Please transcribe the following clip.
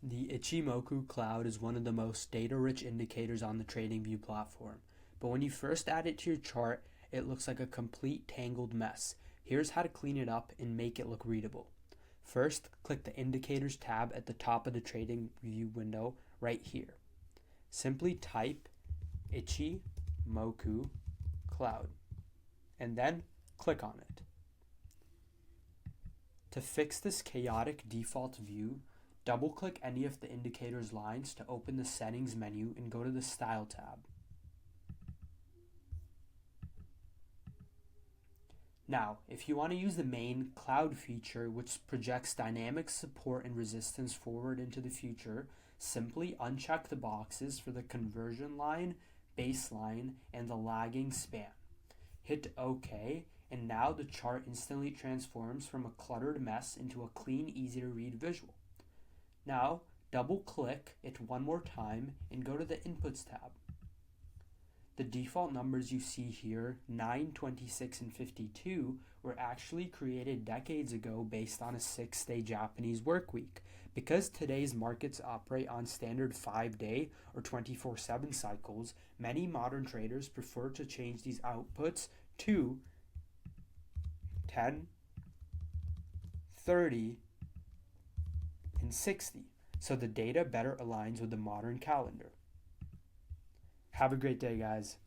The Ichimoku Cloud is one of the most data-rich indicators on the TradingView platform. But when you first add it to your chart, it looks like a complete tangled mess. Here's how to clean it up and make it look readable. First, click the Indicators tab at the top of the TradingView window right here. Simply type Ichimoku Cloud and then click on it. To fix this chaotic default view, double-click any of the indicator's lines to open the Settings menu and go to the Style tab. Now, if you want to use the main Cloud feature, which projects dynamic support and resistance forward into the future, simply uncheck the boxes for the conversion line, baseline, and the lagging span. Hit OK, and now the chart instantly transforms from a cluttered mess into a clean, easy to read visual. Now, double-click it one more time and go to the Inputs tab. The default numbers you see here, 9, 26, and 52, were actually created decades ago based on a 6-day Japanese work week. Because today's markets operate on standard 5-day or 24/7 cycles, many modern traders prefer to change these outputs to 10, 30, and 60, so the data better aligns with the modern calendar. Have a great day, guys.